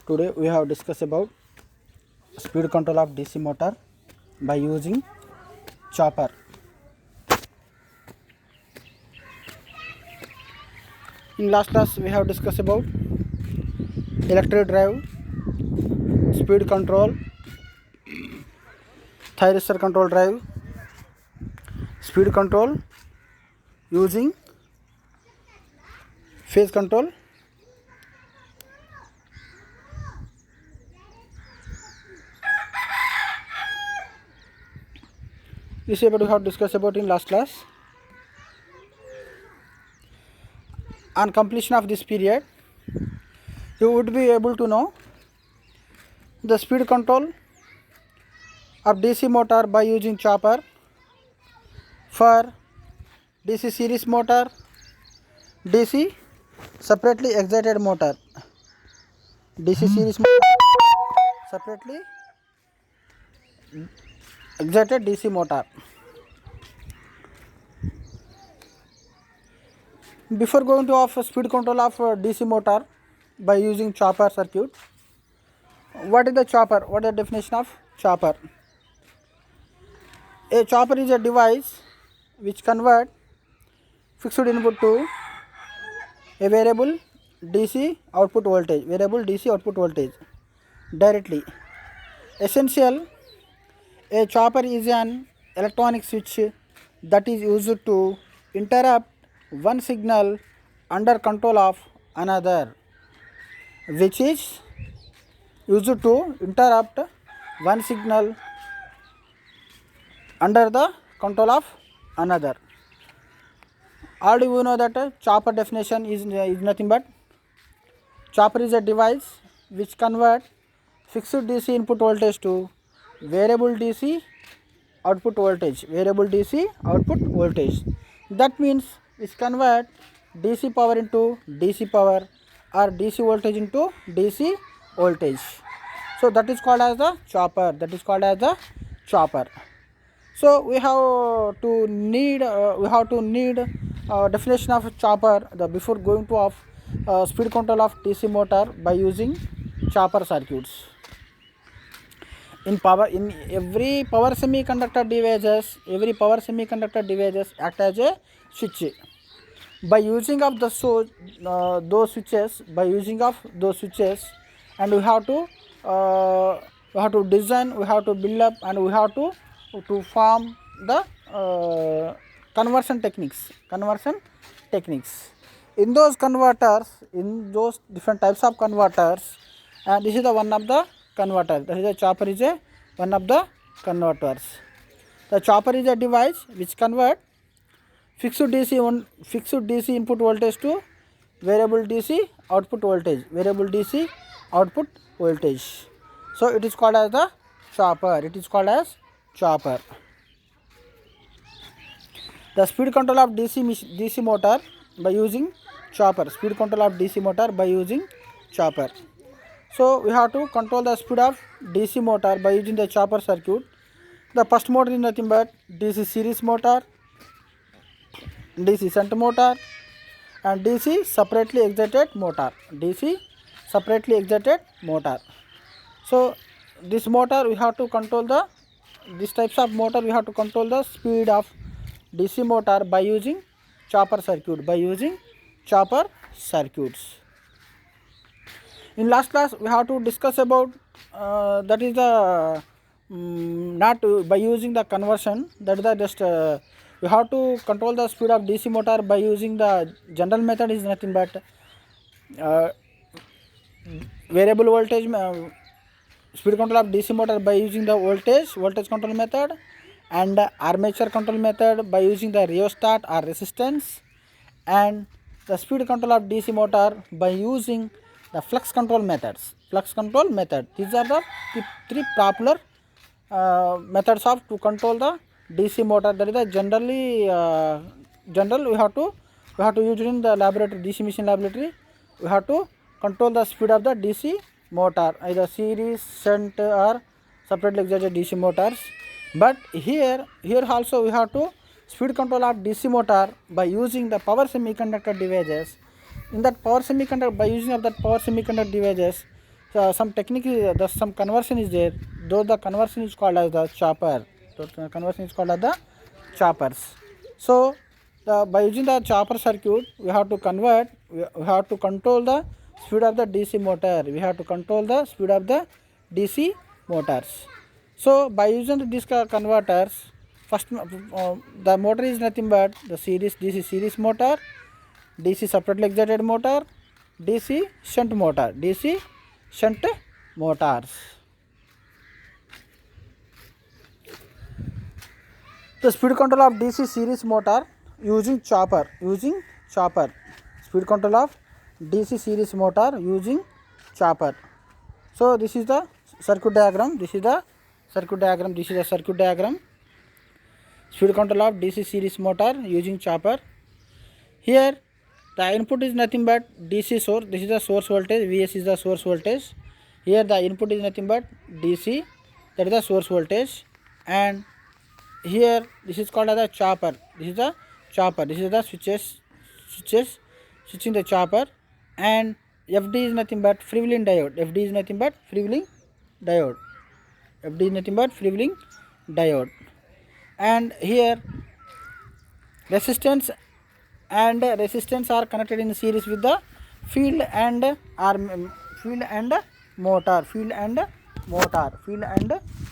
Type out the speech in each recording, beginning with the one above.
Today we have discussed about speed control of DC motor by using chopper. In last class we have discussed about electric drive, speed control, thyristor control drive, speed control using phase control, this is what we have discussed about in last class. On completion of this period, you would be able to know the speed control of DC motor by using chopper for DC series motor, DC separately excited motor, DC series motor, separately excited DC motor. Before going to off speed control of DC motor by using chopper circuit, what is the chopper? What is the definition of chopper? A chopper is a device which convert fixed input to a variable DC output voltage, directly. Essential, a chopper is an electronic switch that is used to interrupt one signal under control of another, which is used to interrupt one signal under the control of another. Already we know that chopper definition is nothing but chopper is a device which convert fixed DC input voltage to variable DC output voltage. That means which convert DC power into DC power or DC voltage into DC voltage. So that is called as the chopper. So we have to need definition of chopper before going to off speed control of DC motor by using chopper circuits. In every power semiconductor devices act as a switch. By using of those switches, and we have to design, we have to build up, and we have to form the conversion techniques. In those different types of converters, and this is the one of the converters. That is the chopper is one of the converters. The chopper is a device which convert fixed DC input voltage to variable DC output voltage. So it is called as the chopper. The speed control of DC motor by using chopper. So we have to control the speed of DC motor by using the chopper circuit. The first motor is nothing but DC series motor, DC shunt motor, and DC separately excited motor. So this motor we have to control these types of motor we have to control the speed of DC motor by using chopper circuits. In last class we have to discuss about that is the not by using the conversion, that is the just we have to control the speed of DC motor by using the general method is nothing but variable voltage speed control of DC motor by using the voltage control method, and armature control method by using the rheostat or resistance, and the speed control of DC motor by using the flux control method. These are the three popular methods of to control the DC motor. That is the general we have to use it in the laboratory, DC machine laboratory. We have to control the speed of the DC motor, either series, shunt, or separately excited DC motors. But here also we have to speed control of DC motor by using the power semiconductor devices. In that power semiconductor, by using of that power semiconductor devices, some technique is some conversion is there, though the conversion is called as the chopper. So the conversion is called as the choppers. So by using the chopper circuit, we have to convert, we have to control the speed of the DC motor. We have to control the speed of the DC motors. So by using these converters, first the motor is nothing but the series DC series motor, DC separately excited motor, DC shunt motor, DC shunt motors. The speed control of DC series motor using chopper, speed control of DC series motor using chopper. So this is the circuit diagram, this is the circuit diagram. Speed control of DC series motor using chopper. Here the input is nothing but DC source, this is the source voltage, Vs is the source voltage. Here the input is nothing but DC, that is the source voltage, and here this is called as the chopper, this is the switching the chopper, and FD is nothing but freewheeling diode, and here resistance are connected in series with the field and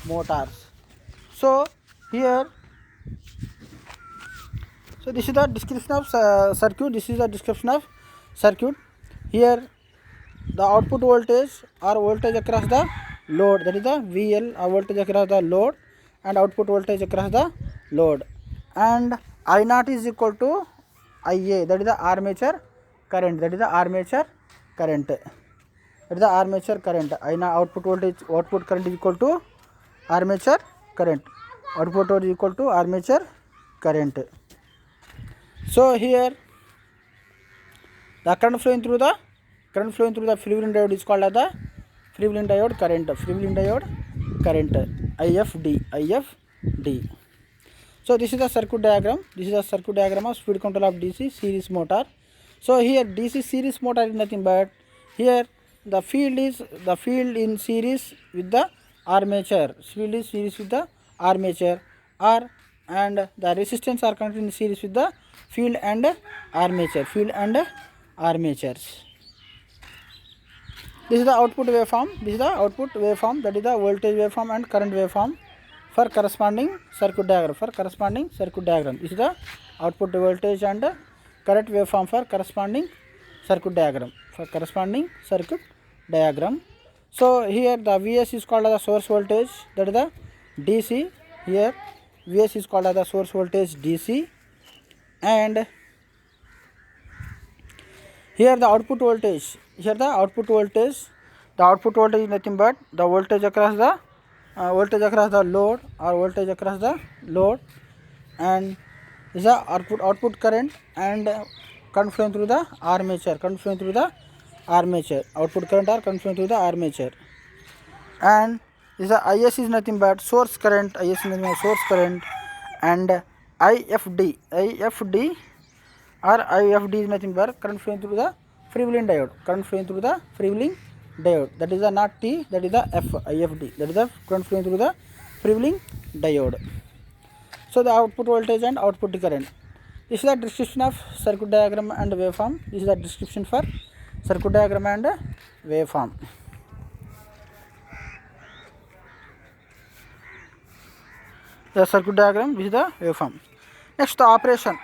motors. So here, so this is the description of circuit. Here the output voltage or voltage across the load, that is the VL, or voltage across the load, and output voltage across the load, and I naught is equal to IA, that is the armature current, I naught output current is equal to armature current, So here the current flowing through the freewheeling diode is called as the freewheeling diode current, IFD. So this is the circuit diagram, of speed control of DC series motor. So here DC series motor is nothing but, here the field in series with the armature, and the resistance are connected in series with the field and armatures. This is the output waveform, that is the voltage waveform and current waveform for corresponding circuit diagram. This is the output voltage and current waveform for corresponding circuit diagram. So here the Vs is called as the source voltage, that is the DC. Here Vs is called as the source voltage DC, and here the output voltage, the output voltage is nothing but the voltage across the load, and this is the output current and current flowing through the armature, output current are current flowing through the armature, and this is the IS is nothing but source current, and IFD is nothing but current flowing through the freewheeling diode, that is the not T, that is the F, IFD, that is the current flowing through the freewheeling diode. So the output voltage and output current. This is the description of circuit diagram and waveform. This is the description for circuit diagram and waveform. The circuit diagram, this is the waveform. Next, the operation.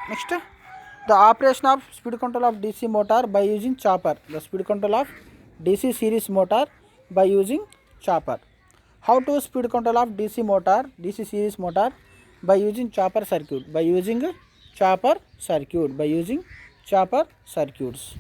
The operation of speed control of DC motor by using chopper. The speed control of DC series motor by using chopper. How to speed control of DC series motor by using chopper circuit, by using chopper circuits.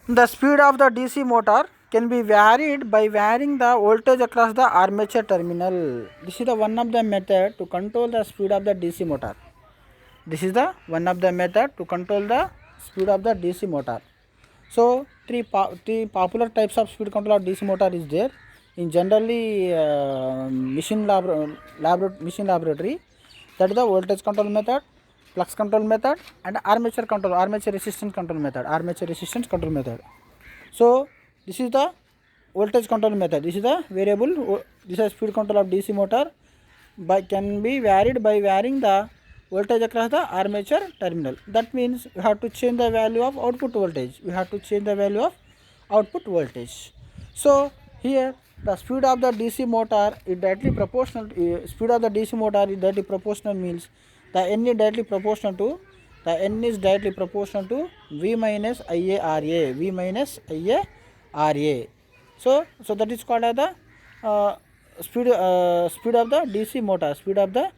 The speed of the DC motor can be varied by varying the voltage across the armature terminal. This is the one of the method to control the speed of the DC motor. So three popular types of speed control of DC motor is there in generally machine laboratory, that is the voltage control method, flux control method, and armature resistance control method. So This is the voltage control method. This is the variable. This is speed control of DC motor can be varied by varying the voltage across the armature terminal. That means we have to change the value of output voltage. We have to change the value of output voltage. So here the speed of the DC motor is directly proportional. Speed of the DC motor is directly proportional means the N is directly proportional to V minus IARA. V minus IARA. So that is called as the speed of the DC motor. Speed of the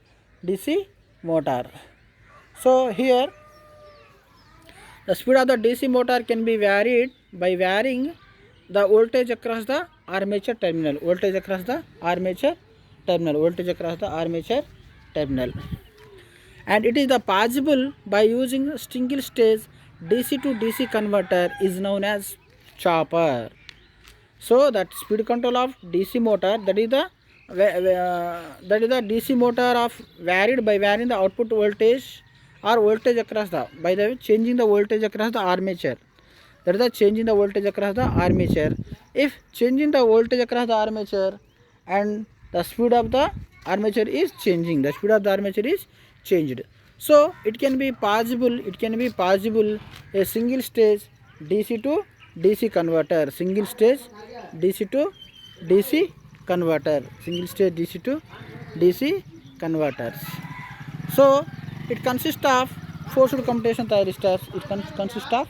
DC motor. So here the speed of the DC motor can be varied by varying the voltage across the armature terminal. Voltage across the armature terminal. And it is the possible by using single stage DC to DC converter is known as chopper. So that speed control of DC motor, that is the DC motor of varied by varying the output voltage or voltage across the by the changing the voltage across the armature. That is the changing the voltage across the armature. If changing the voltage across the armature and the speed of the armature is changing, the speed of the armature is changed. So it can be possible a single stage DC to DC converter, single stage DC to DC converter, single stage DC to DC converters. So it consists of forced commutation thyristors. It consists of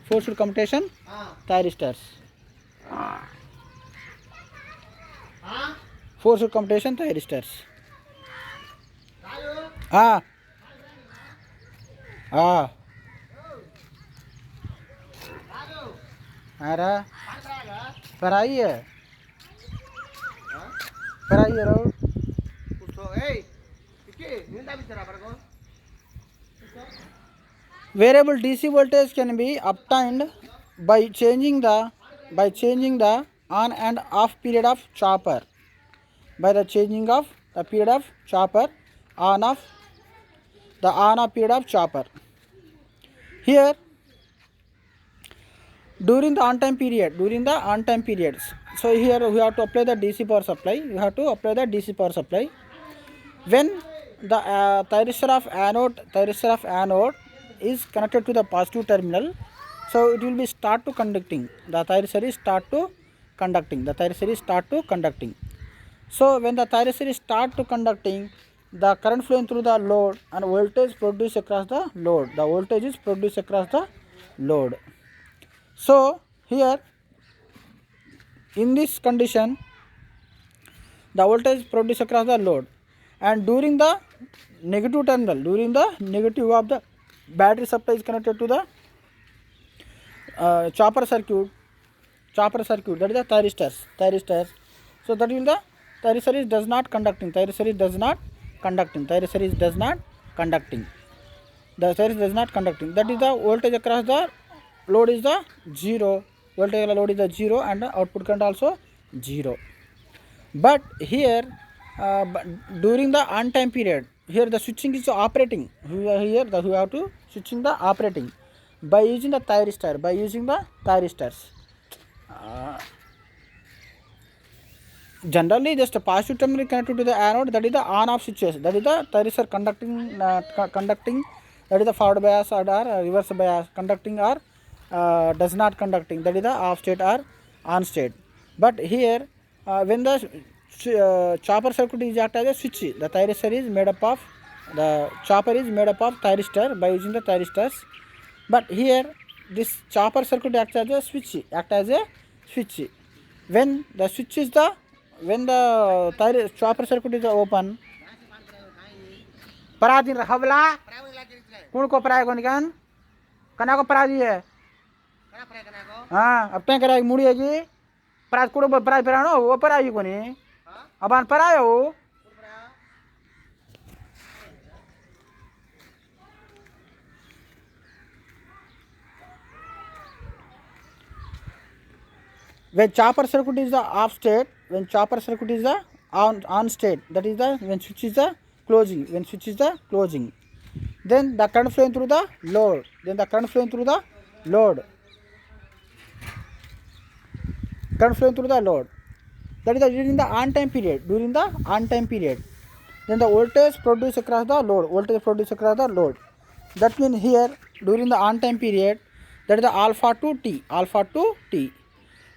forced commutation thyristors. Forced commutation thyristors. अरे पढ़ाई है रो variable DC voltage can be obtained by changing the on and off period of chopper. By the changing of the period of chopper, on off period of chopper. Here during the on time periods, so here we have to apply the DC power supply. When the thyristor of anode is connected to the positive terminal, so it will be start to conducting. The thyristor is start to conducting. So when the thyristor is start to conducting, the current flowing through the load and voltage produced across the load. The voltage is produced across the load. So here in this condition, the voltage produced across the load, and during the negative terminal, of the battery supply is connected to the chopper circuit, that is the thyristors. So that will the thyristor is does not conducting. The thyristor is does not conducting. That is the voltage across the load is the 0. Voltage load is the 0 and the output current also 0. But here during the on time period, here the switching is operating. Here we have to switching the operating by using the thyristors. Generally just a positive terminal connected to the anode, that is the on off switches, that is the thyristor conducting, that is the forward bias or reverse bias, conducting or does not conducting, that is the off state or on state. But here when the chopper circuit is act as a switch, the thyristor is made up of thyristor by using the thyristors. But here this chopper circuit acts as a switch. When the switch is chopper circuit is open, पराधी हवला कौन को पराय कौन कान कना को पराधी है हाँ अब तक कराई मुड़ी है जी पराज कुड़ो पराय परानो वो पराई कोनी अब आन पराय हो when chopper circuit is the off state, when chopper circuit is the on state, that is the when switch is the closing, then the current flowing through the load, current flowing through the load. That is during the on time period. During the on time period, then the voltage produced across the load. Voltage produced across the load. That means here during the on time period, that is the alpha to T. Alpha to T.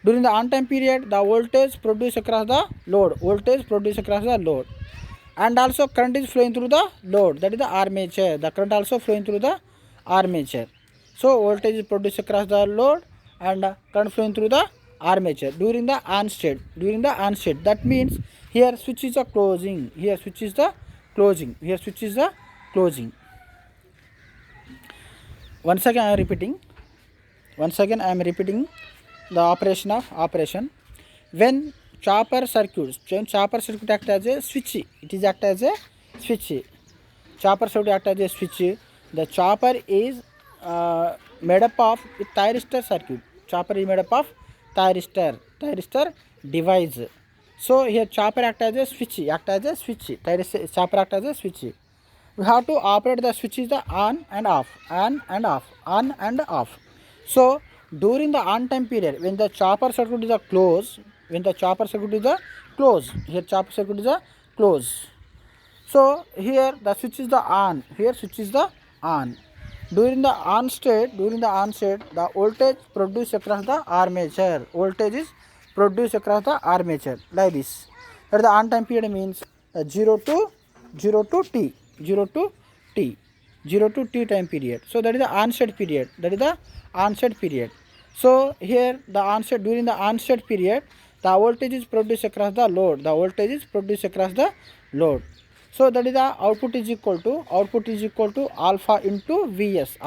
During the on time period, the voltage produced across the load. Voltage produced across the load. And also current is flowing through the load, that is the armature. The current also flowing through the armature. So voltage is produced across the load and current flowing through the armature during the on state. During the on state, that means here switch is the closing. Here switch is the closing. Here switch is the closing. Once again I am repeating. Once again I am repeating the operation of operation. When chopper circuits, when chopper circuit act as a switch, it is act as a switch. Chopper circuit act as a switch. The chopper is made up of a thyristor circuit. Chopper is made up of thyristor device. So here chopper act as a switch. Chopper act as a switch. We have to operate the switch is the on and off, on and off, on and off. So during the on time period, when the chopper circuit is a close, when the chopper circuit is a close, here chopper circuit is a close. So here the switch is the on, here switch is the on. During the on state, the voltage produced across the armature. Voltage is produced across the armature like this. That the on time period means 0 to T. 0 to T time period. So that is the onset period. So here the onset, during the onset period, the voltage is produced across the load. So that is the output is equal to alpha into Vs.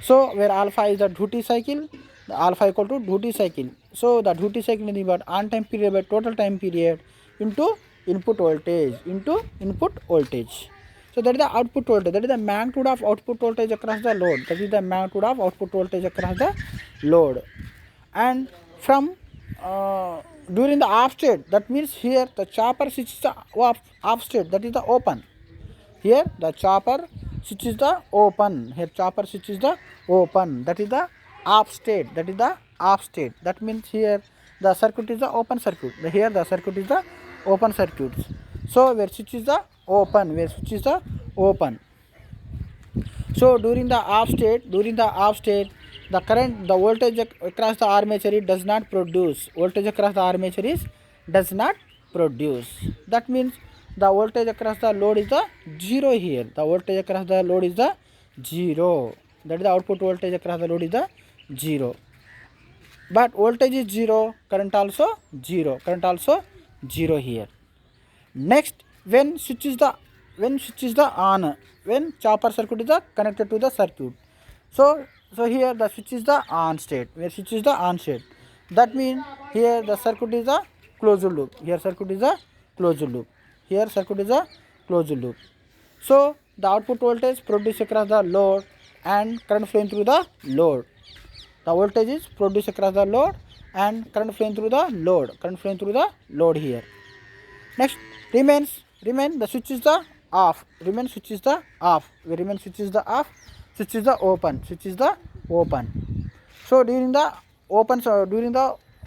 So where alpha is the duty cycle, the alpha equal to duty cycle. So the duty cycle is about on time period by total time period into input voltage. So that is the output voltage. That is the magnitude of output voltage across the load. And from during the off state, that means here the chopper switch is the off state, that is the open. Here the chopper switch is the open. That is the off state. That means here the circuit is the open circuit. Here the circuit is the open circuit. So where switch is the open. So during the off state, the current, the voltage across the armature does not produce. That means the voltage across the load is the zero here. That is the output voltage across the load is the zero. But voltage is zero, current also zero here. Next, when switch is the on, when chopper circuit is connected to the circuit. So here the switch is the on state. That means here the circuit is a closed loop. So the output voltage produced across the load and current flowing through the load. The voltage is produced across the load and current flowing through the load. Here. Next remain the switch is the off. Switch is the open. So during the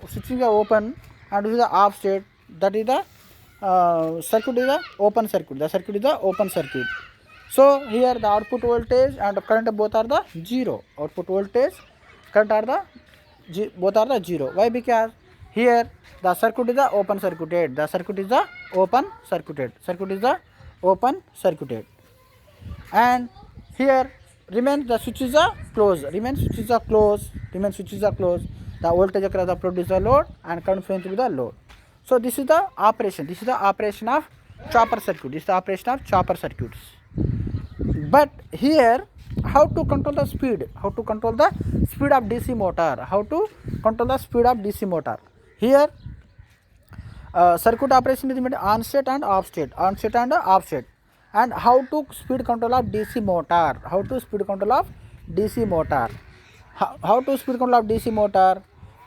switching the open and during the off state, that is the circuit is the open circuit. So here the output voltage and current both are the zero. Current are the both are the zero. Why? Because here the circuit is the open circuited. And here remains the switch is a close. The voltage across the producer load and current flowing through the load. So this is the operation. Of chopper circuit. But here, how to control the speed? Of DC motor? Here, circuit operation is made on state and off state. And how to speed control of DC motor? How to speed control of DC motor?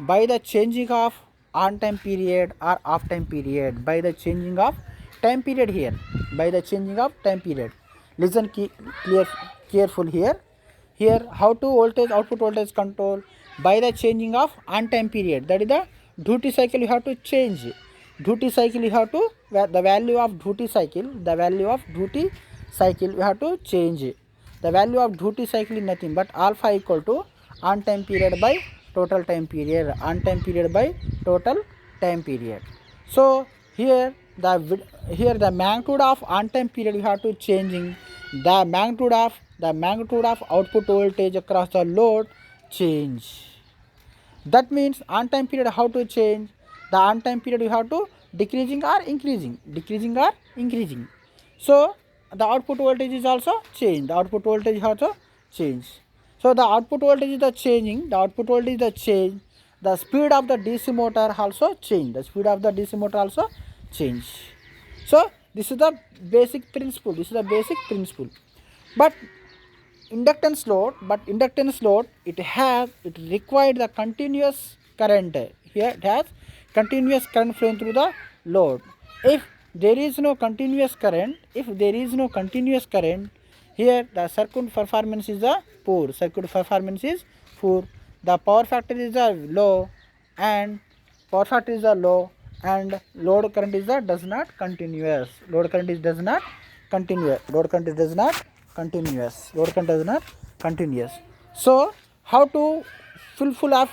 By the changing of on time period or off time period. By the changing of time period here. Listen careful here. Here, how to voltage output voltage control by the changing of on time period. That is the duty cycle you have to change. Duty cycle you have to the value of duty cycle. The value of duty cycle you have to change. The value of duty cycle is nothing but alpha equal to on time period by total time period. On time period by total time period. So here the magnitude of on time period you have to changing. The magnitude of output voltage across the load change. That means on time period how to change? The on time period you have to decreasing or increasing, So the output voltage is also change. The output voltage is also change. So the output voltage is the changing. The output voltage is the change. The speed of the DC motor also change. The speed of the DC motor also change. So this is the basic principle. But inductance load it required the continuous current. Here it has continuous current flowing through the load. If there is no continuous current, here the circuit performance is poor. The power factor is low and load current is does not continuous. So how to fulfill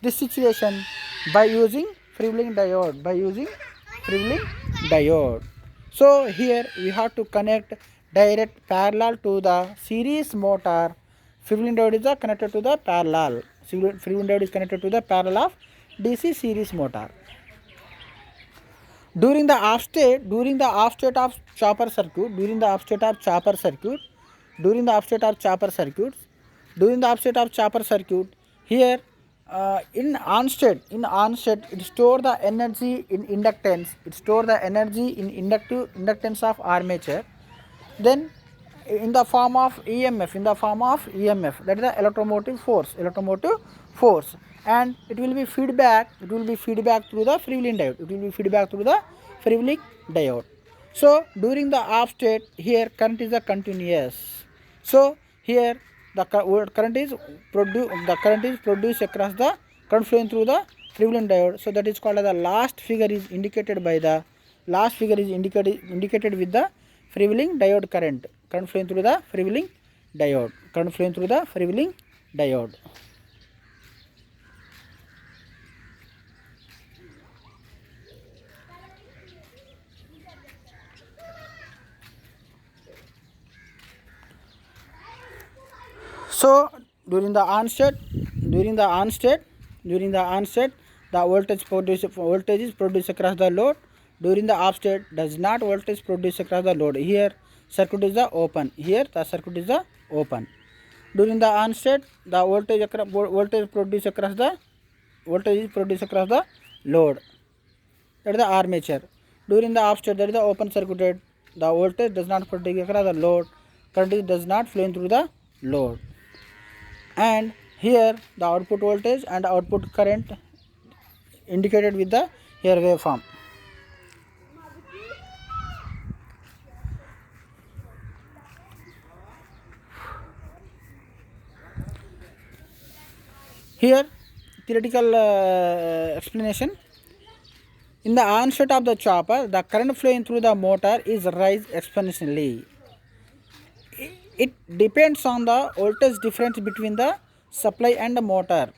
this situation? By using freewheeling diode. So here we have to connect direct parallel to the series motor. Freewheeling diode is connected to the parallel. Freewheeling diode is connected to the parallel of DC series motor. During the off state of chopper circuit, here in on state it store the energy in inductance. Inductance of armature. Then in the form of EMF, that is the electromotive force, and it will be feedback through the freewheeling diode. So during the off state, here current is continuous. So here the current is produced across the current flowing through the freewheeling diode. So that is called as the last figure is indicated with the freewheeling diode current flowing through the freewheeling diode. So during the on state, the voltage is produced across the load. During the off state, does not voltage produced across the load. Here circuit is open. During the on state, the voltage produced across the load. That is the armature. During the off state, that is the open circuited. The voltage does not produce across the load. Current does not flow through the load. And here the output voltage and output current indicated with the here waveform. Here theoretical explanation. In the onset of the chopper, the current flowing through the motor is rise exponentially. It depends on the voltage difference between the supply and the motor.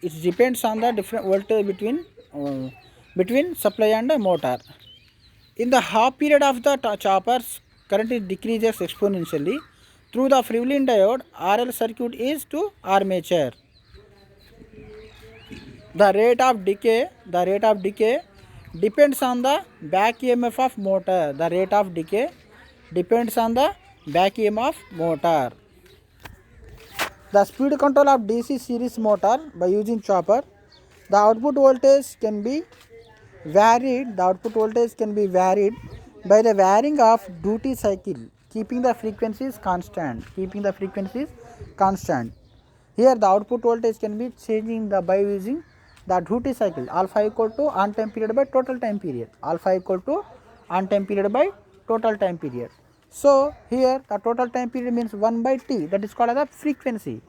It depends on the different voltage between supply and the motor. In the half period of the choppers, current decreases exponentially. Through the freewheeling diode, RL circuit is to armature. The rate of decay depends on the back EMF of motor. The speed control of DC series motor by using chopper. The output voltage can be varied. By the varying of duty cycle, keeping the frequencies constant. Here the output voltage can be changing by using the duty cycle. Alpha equal to on time period by total time period. So here the total time period means 1 by t, that is called as the frequency.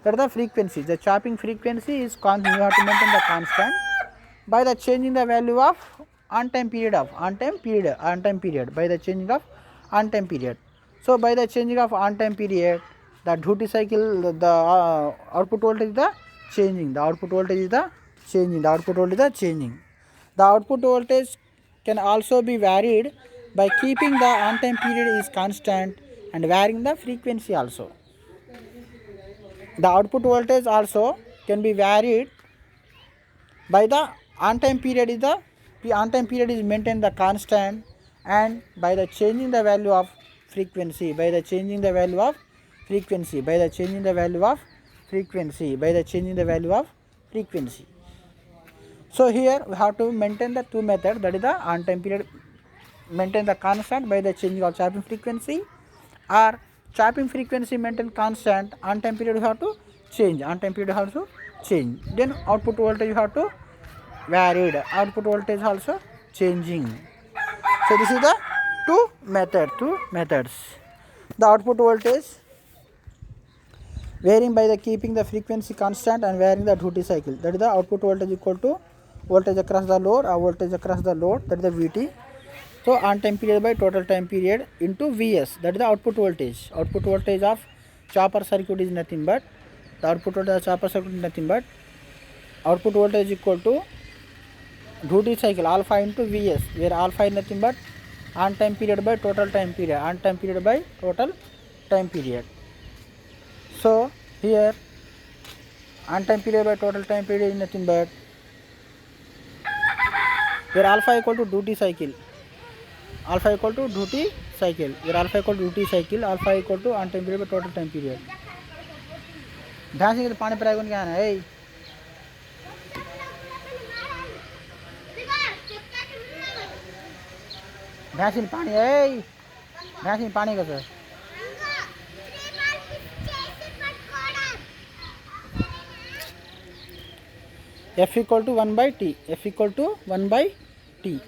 That is the frequency. The chopping frequency is constant. You have to maintain the constant by the changing the value of on time period by the changing of on time period. So by the changing of on time period, the duty cycle, the output voltage is the changing. The output voltage is the changing. The output voltage is the changing. The output voltage can also be varied by keeping the on time period is constant and varying the frequency also. The output voltage also can be varied by the on time period is maintained the constant, and by the changing the value of frequency, by the changing the value of frequency, by the changing the value of frequency, by the changing the value of frequency. So here we have to maintain the two method, that is the on time period maintain the constant by the changing of chopping frequency, or chopping frequency maintain constant, on time period you have to change, on time period you have to change. Then output voltage you have to varied, output voltage also changing. So this is the two methods. The output voltage varying by the keeping the frequency constant and varying the duty cycle, that is the output voltage equal to voltage across the load or voltage across the load, that is the VT. So on time period by total time period into Vs, that is the output voltage. Output voltage of chopper circuit is nothing but, the output voltage of chopper circuit is nothing but output voltage equal to duty cycle alpha into Vs, where alpha is nothing but on time period by total time period, on time period by total time period. So here on time period by total time period is nothing but, where alpha equal to duty cycle, alpha equal to duty cycle, where alpha equal to duty cycle, alpha equal to on time period by total time period. ध्यान से पानी पिलाएगा क्या है, ध्यान पानी है, ध्यान पानी का sir F equal to 1 by T, F equal to 1 by T,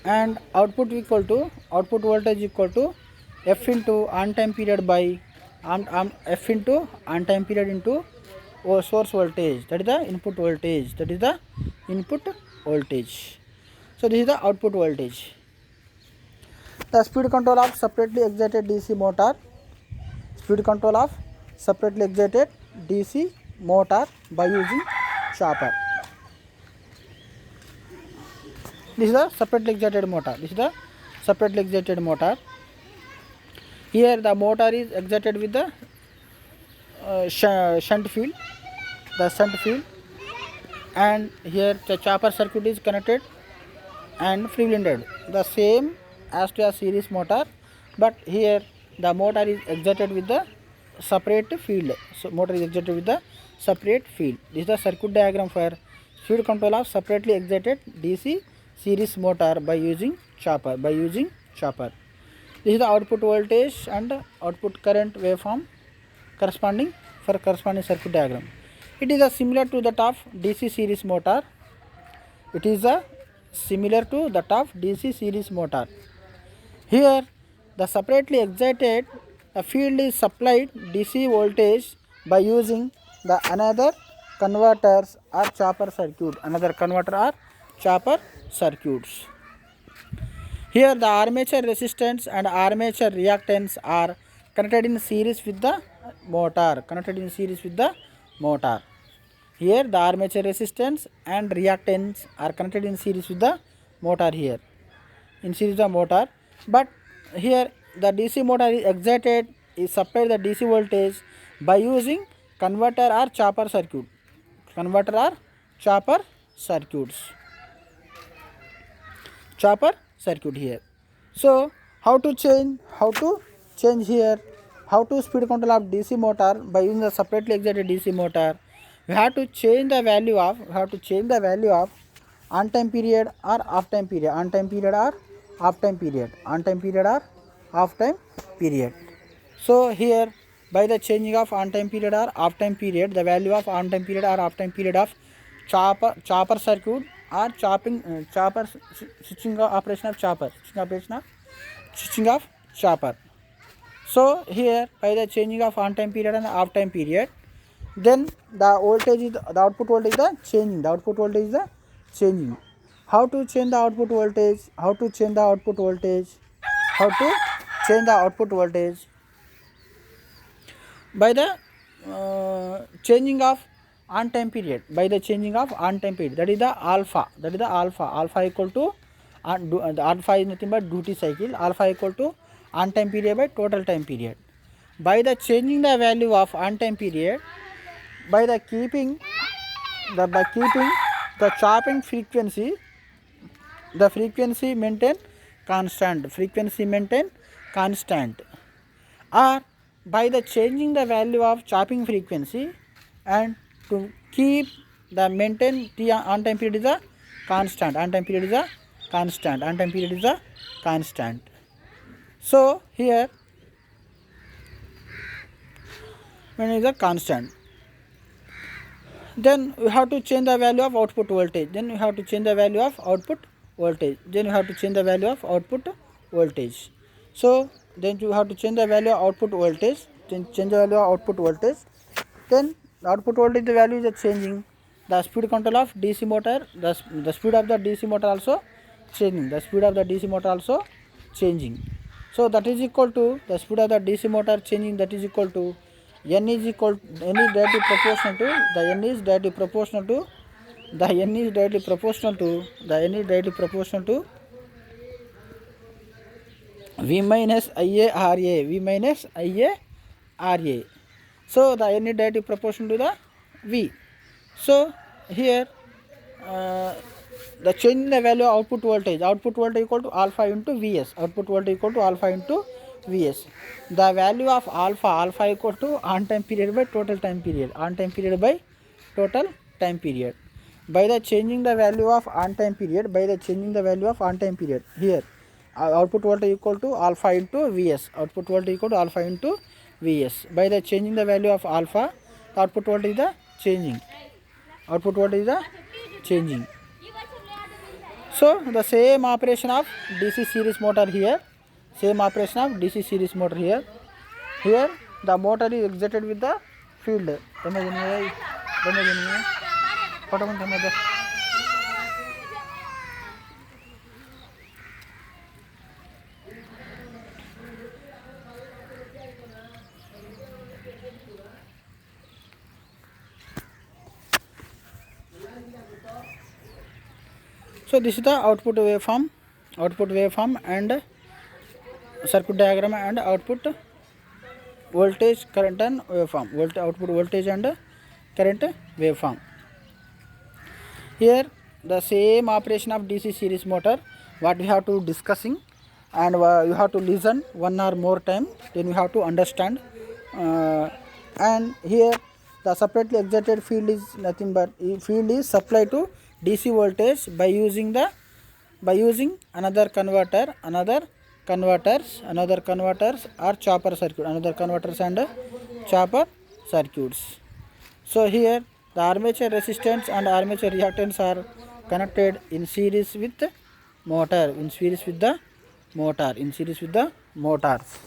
and output equal to, output voltage equal to F into on time period by F into on time period into source voltage, that is the input voltage, that is the input voltage. So this is the output voltage. The speed control of separately excited DC motor, speed control of separately excited DC motor by using chopper. This is the separately excited motor. This is the separately excited motor. Here the motor is excited with the shunt field, the shunt field, and here the chopper circuit is connected and free-winded, the same as to a series motor, but here the motor is excited with the separate field. So motor is excited with the separate field. This is the circuit diagram for speed control of separately excited DC series motor by using chopper, by using chopper. This is the output voltage and output current waveform corresponding for corresponding circuit diagram. It is a similar to that of DC series motor. It is a similar to that of DC series motor. Here the separately excited the field is supplied DC voltage by using the another converters or chopper circuit, another converter or chopper circuits. Here the armature resistance and armature reactance are connected in series with the motor, connected in series with the motor. Here the armature resistance and reactance are connected in series with the motor, here in series the motor, but here the DC motor is excited, is supplied the DC voltage by using converter or chopper circuit, converter or chopper circuits, chopper circuit here. So how to change here, how to speed control of DC motor by using the separately excited DC motor. We have to change the value of, on time period or off time period, on time period or off time period, on time period or off time period. So here by the changing of on time period or off time period, the value of on time period or off time period of chopper circuit or chopper switching operation of chopper, switching of chopper. So here by the changing of on time period and off time period, then the voltage is the output voltage is the changing. The output voltage is the changing. How to change the output voltage? How to change the output voltage? How to change the output voltage? By the changing of on time period. By the changing of on time period. That is the alpha. That is the alpha. Alpha equal to the alpha is nothing but duty cycle. Alpha equal to on time period by total time period. By the changing the value of on time period, by keeping the chopping frequency, the frequency maintain constant. Frequency maintain constant. Or by the changing the value of chopping frequency and to keep the maintain t on time period is a constant. On time period is a constant. On time period is a constant. So here when it is a constant, then we have to change the value of output voltage. Then we have to change the value of output voltage. Then we have to change the value of output voltage. So then you have to change the value of output voltage. Then change the value of output voltage. Then the output voltage the value is changing. The speed control of DC motor, the speed of the DC motor also changing. The speed of the DC motor also changing. So that is equal to the speed of the DC motor changing. That is equal to n is directly proportional to the n is directly proportional to the n is directly proportional to the n is directly proportional to V minus Ia Ra. V minus Ia Ra. So the n is directly proportional to the V. So here the change in the value of output voltage equal to alpha into Vs. Output voltage equal to alpha into Vs. The value of alpha equal to on time period by total time period. On time period by total time period. By the changing the value of on time period, here output voltage equal to alpha into Vs. Output voltage equal to alpha into Vs. By the changing the value of alpha, the output voltage is the changing. Output voltage is the changing. So the same operation of DC series motor here. Same operation of DC series motor here. Here the motor is excited with the field. So this is the output waveform and circuit diagram and output voltage, current and waveform. Output voltage and current waveform. Here the same operation of DC series motor what we have to discussing, and you have to listen one or more time, then you have to understand. And here the separately excited field is nothing but field is supplied to DC voltage by using another converters or chopper circuit, another converters and chopper circuits. So here the armature resistance and armature reactance are connected in series with the motor, motors.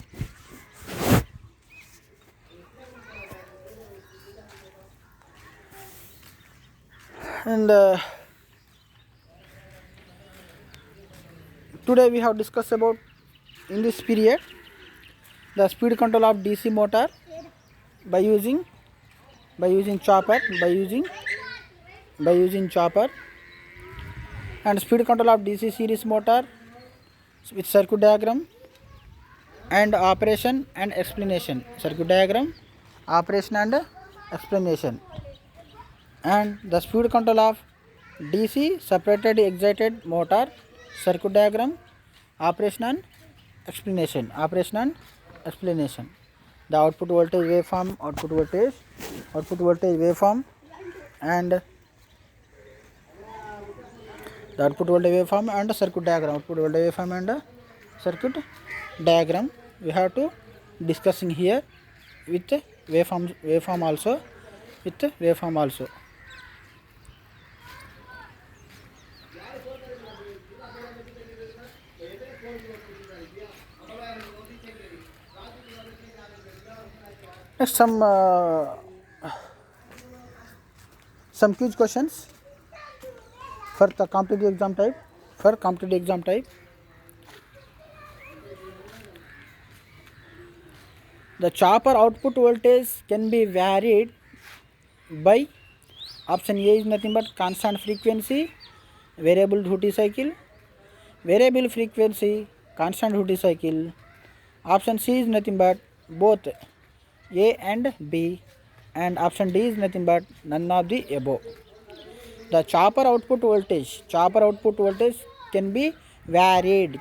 And today we have discussed about in this period the speed control of DC motor by using chopper, and speed control of DC series motor with circuit diagram and operation and explanation. Circuit diagram, operation and explanation. And the speed control of DC separated excited motor, circuit diagram, operation and explanation. The output voltage waveform, and the output voltage waveform and circuit diagram. Output voltage waveform and circuit diagram we have to discussing here with waveform also. Next, some quiz questions for the competitive exam type. For competitive exam type, the chopper output voltage can be varied by option A is nothing but constant frequency, variable duty cycle, variable frequency, constant duty cycle. Option C is nothing but both A and B, and option D is nothing but none of the above. The chopper output voltage can be varied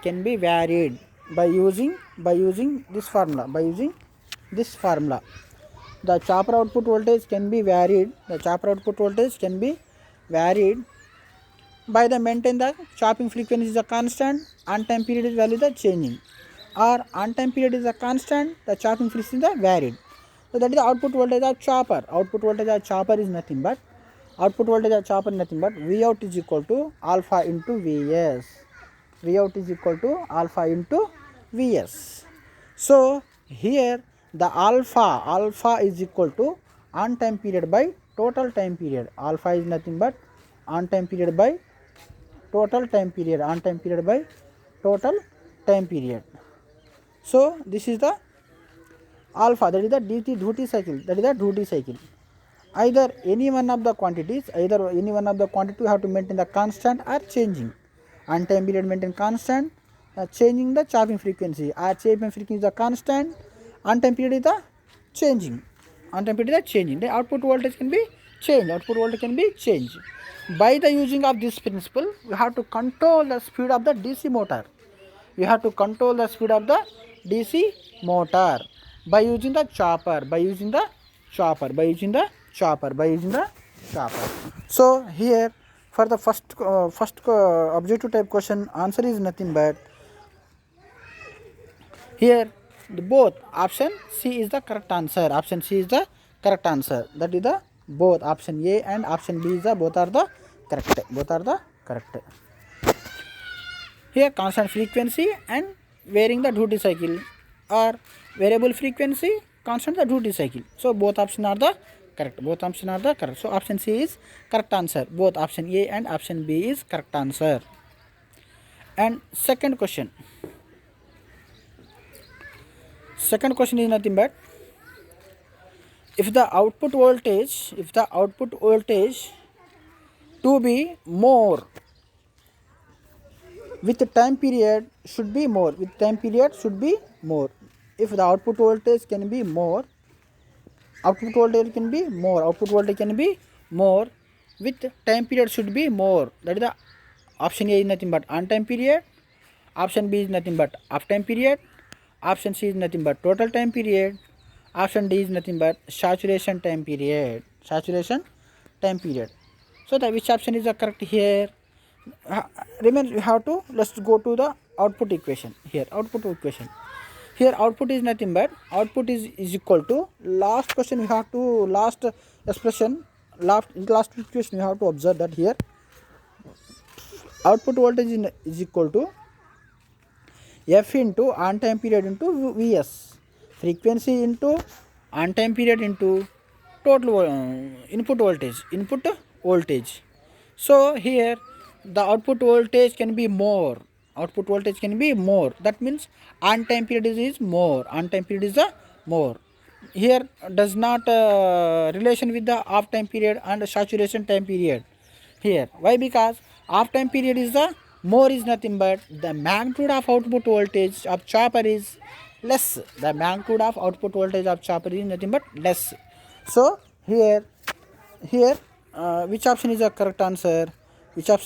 by using this formula. The chopper output voltage can be varied. By the maintain the chopping frequency is a constant, on time period is value the changing, or on time period is a constant, the chopping frequency is the varied. So that is the output voltage of chopper. Output voltage of chopper is nothing but V out is equal to alpha into Vs. V out is equal to alpha into Vs. So here the alpha is equal to on time period by total time period. Alpha is nothing but on time period by total time period. So this is the alpha, that is the duty cycle. Either any one of the quantities we have to maintain the constant or changing. On time period maintain constant, changing the chopping frequency. Our chopping frequency is the constant, on time period is the changing. The output voltage can be changed. By the using of this principle, we have to control the speed of the DC motor. By using the chopper. So here for the first objective type question, answer is nothing but here both option C is the correct answer. That is the both option A and option B is the both are the correct. Here constant frequency and varying the duty cycle, or variable frequency, constant the duty cycle. So both options are the correct. So option C is correct answer. Both option A and option B is correct answer. And second question is nothing but if the output voltage to be more with time period should be more. If the output voltage can be more, with time period should be more. That is the option A is nothing but on time period, option B is nothing but off time period, option C is nothing but total time period, option D is nothing but saturation time period. So the which option is the correct here? Remains we have to, let's go to the output equation. Here output is nothing but is equal to last question. We have to last equation we have to observe that here output voltage is equal to F into on time period into Vs, frequency into on time period into total input voltage. So here the output voltage can be more. That means on time period is more. Here does not relation with the off time period and saturation time period. Here why? Because off time period is the more is nothing but the magnitude of output voltage of chopper is less. The magnitude of output voltage of chopper is nothing but less. So here which option is the correct answer? Here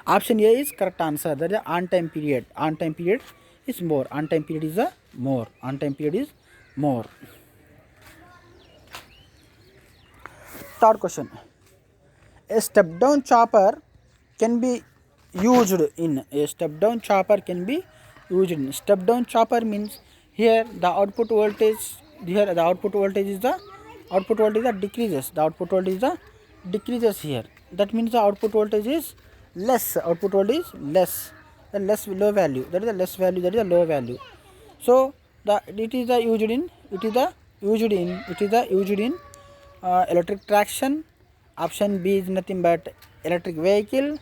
option A is correct answer. That is on time period is more. Third question, a step down chopper can be used in. Step down chopper means here the output voltage decreases here. That means the output voltage is less. The less low value. That is the low value. So it is the used in electric traction. Option B is nothing but electric vehicle,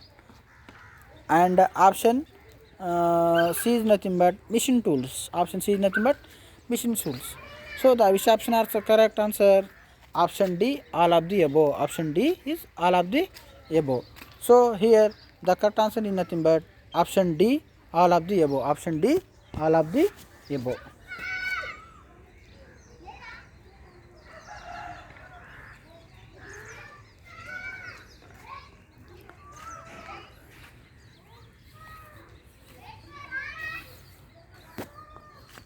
and option C is nothing but machine tools. Option C is nothing but machine tools. So the which option are the correct answer? Option D, all of the above. Option D is all of the above. So here the correct answer is nothing but option D, all of the above. Option D, all of the above.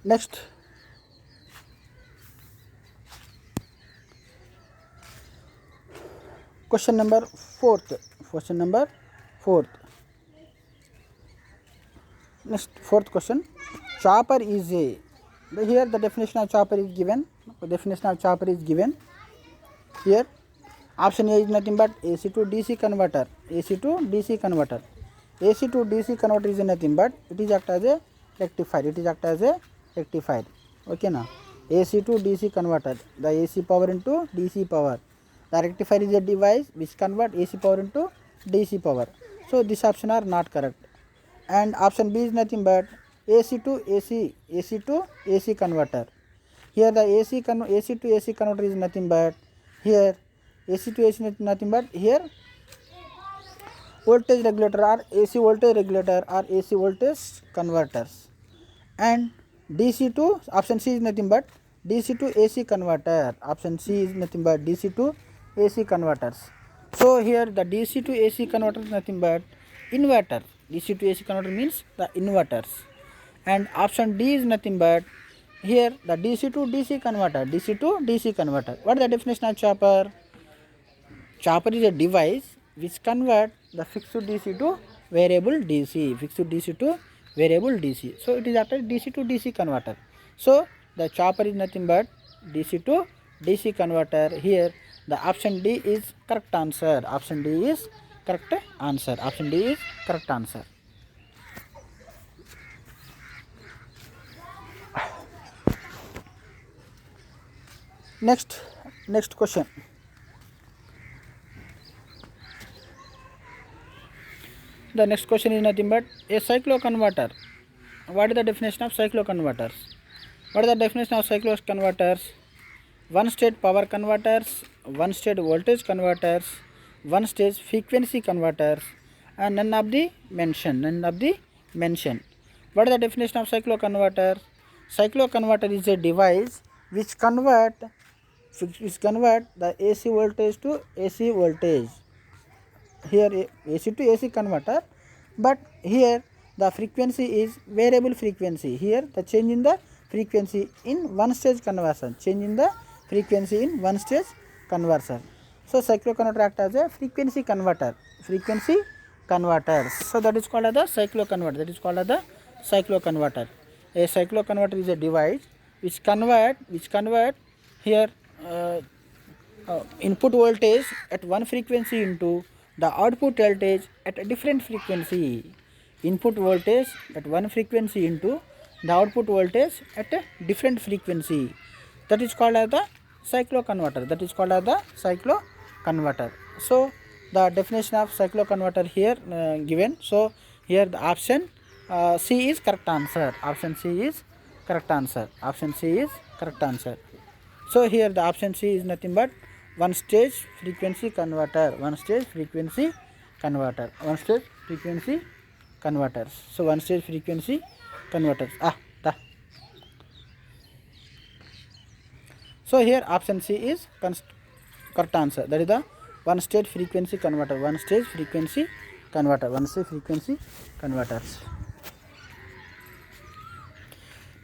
Next, question number fourth. Next, fourth question. Chopper is a. Here the definition of chopper is given. Here option A is nothing but AC to DC converter. AC to DC converter is nothing but it is act as a rectifier. Okay now. AC to DC converter, the AC power into DC power. The rectifier is a device which convert AC power into DC power. So this option are not correct. And option B is nothing but AC to AC converter. Here the AC to AC converter is nothing but here AC to AC is nothing but here voltage regulator or AC voltage regulator or AC voltage converters. And DC to option C is nothing but DC to AC converter. Option C is nothing but DC to AC converters. So here the DC to AC converter is nothing but inverter. DC to AC converter means the inverters. And option D is nothing but here the DC to DC converter. What is the definition of chopper? Chopper is a device which convert the fixed DC to variable DC. So it is after DC to DC converter. So the chopper is nothing but DC to DC converter. Here the option D is correct answer. Option D is correct answer. Next question. The next question is nothing but a cycloconverter. What is the definition of cycloconverters? One state power converters, one state voltage converters, one state frequency converters, and none of the mention. What is the definition of cycloconverter? Cycloconverter is a device which convert the AC voltage to AC voltage. Here AC to AC converter, but here the frequency is variable frequency. Here the change in the frequency in one stage conversion. So cycloconverter act as a frequency converter. So that is called as the cycloconverter. A cycloconverter is a device which convert here input voltage at one frequency into the output voltage at a different frequency. Input voltage at one frequency into the output voltage at a different frequency. That is called as the cycloconverter. So the definition of cycloconverter here given. So here the option C is correct answer. So here the option C is nothing but one stage frequency converter. So one stage frequency converters. So here option C is correct answer. That is the one stage frequency converter.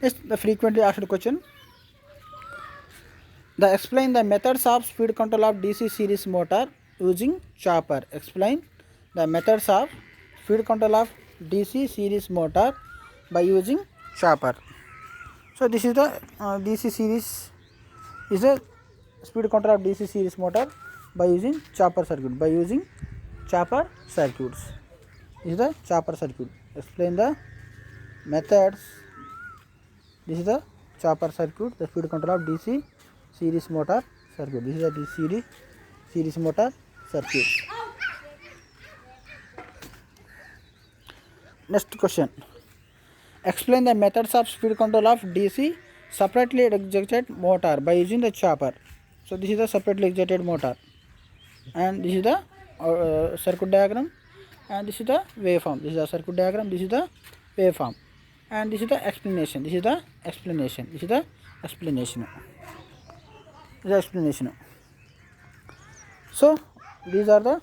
Next, the frequently asked question. Explain the methods of speed control of DC series motor using chopper. Explain the methods of speed control of DC series motor by using chopper. So this is the DC series is a speed control of DC series motor by using chopper circuit. This is the chopper circuit. Explain the methods. This is the chopper circuit, the speed control of DC series motor circuit. This is a DC series motor circuit. Next question. Explain the methods of speed control of DC separately excited motor by using the chopper. So this is the separately excited motor, and this is the circuit diagram, and this is the waveform. This is the circuit diagram, this is the waveform, and this is the explanation. This is the explanation. This is the explanation. This is the explanation. So these are the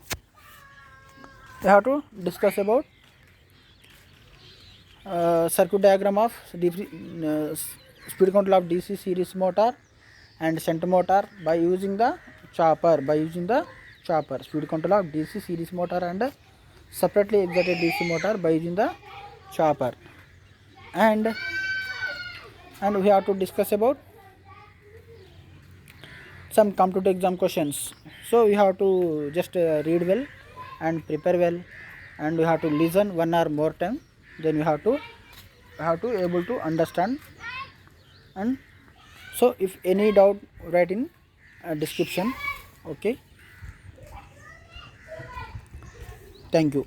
we have to discuss about circuit diagram of speed control of DC series motor and shunt motor by using the chopper. Speed control of DC series motor and separately excited DC motor by using the chopper. And we have to discuss about some competitive exam questions. So we have to just read well and prepare well, and we have to listen one or more time. Then we have to able to understand. And so if any doubt, write in description. Okay, thank you.